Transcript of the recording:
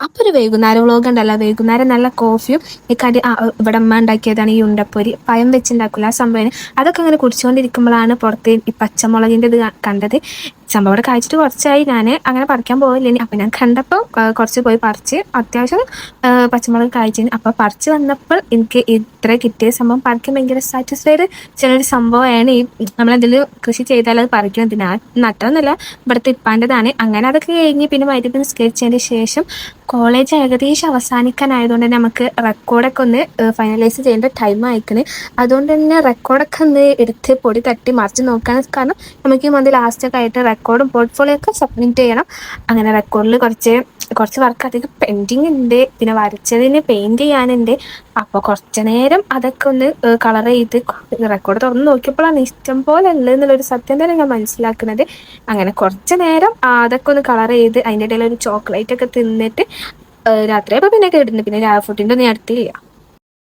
അപ്പോൾ ഒരു വൈകുന്നേരം വ്ളോഗ് ഉണ്ടല്ലോ, വൈകുന്നേരം നല്ല കോഫിയും ഈ കടി ഇവിടെ അമ്മ ഉണ്ടാക്കിയതാണ് ഈ ഉണ്ടപ്പൊരി, പഴം വെച്ചുണ്ടാക്കില്ല ആ സംഭവം. അതൊക്കെ ഇങ്ങനെ കുടിച്ചുകൊണ്ടിരിക്കുമ്പോഴാണ് പുറത്ത് ഈ പച്ചമുളകിൻ്റെ ഇത് കണ്ടത്. സംഭവം ഇവിടെ കഴിച്ചിട്ട് കുറച്ചായി, ഞാൻ അങ്ങനെ പറിക്കാൻ പോകില്ല. അപ്പം ഞാൻ കണ്ടപ്പോൾ കുറച്ച് പോയി പറിച്ച് അത്യാവശ്യം പച്ചമുളക് കഴിച്ചിന്. അപ്പോൾ പറിച്ച് വന്നപ്പോൾ എനിക്ക് ഇത്ര കിട്ടിയ സംഭവം പറിക്കാൻ ഭയങ്കര സാറ്റിസ്ഫൈഡ് ചിലൊരു സംഭവമാണ്. ഈ നമ്മളതിൽ കൃഷി ചെയ്താൽ അത് പറിക്കുന്നത് ഞാൻ നട്ടൊന്നുമില്ല, ഇവിടുത്തെ ഇപ്പാൻ്റെതാണ്. അങ്ങനെ അതൊക്കെ കഴിഞ്ഞ് പിന്നെ മഗ്‌രിബ് നിസ്കരിച്ചതിന് ശേഷം കോളേജ് ഏകദേശം അവസാനിക്കാനായതുകൊണ്ട് തന്നെ നമുക്ക് റെക്കോർഡൊക്കെ ഒന്ന് ഫൈനലൈസ് ചെയ്യേണ്ട ടൈം ആയിക്കണ്. അതുകൊണ്ട് തന്നെ റെക്കോർഡൊക്കെ ഒന്ന് എടുത്ത് പൊടി തട്ടി മറിച്ച് നോക്കാൻ, കാരണം നമുക്ക് ഈ മന്ത് ലാസ്റ്റൊക്കെ ആയിട്ട് റെക്കോർഡും പോർട്ട്ഫോളിയോ ഒക്കെ സബ്മിറ്റ് ചെയ്യണം. അങ്ങനെ റെക്കോർഡിൽ കുറച്ച് വർക്ക് അധികം പെൻഡിങ് ഉണ്ട്, പിന്നെ വരച്ചതിന് പെയിൻറ് ചെയ്യാനുണ്ട്. അപ്പോൾ കുറച്ച് നേരം അതൊക്കെ ഒന്ന് കളർ ചെയ്ത് റെക്കോർഡ് തുറന്ന് നോക്കിയപ്പോഴാണ് ഇഷ്ടം പോലെ ഉള്ളത് എന്നുള്ളൊരു സത്യം തന്നെ ഞാൻ മനസ്സിലാക്കുന്നത്. അങ്ങനെ കുറച്ച് നേരം അതൊക്കെ ഒന്ന് കളർ ചെയ്ത് അതിൻ്റെ ഇടയിൽ ഒരു ചോക്ലേറ്റ് ഒക്കെ തിന്നിട്ട് രാത്രിയപ്പോൾ പിന്നെ കേട്ടിട്ടുണ്ട്. പിന്നെ ഫുഡിൻ്റെ ഒന്നും അടുത്തില്ല.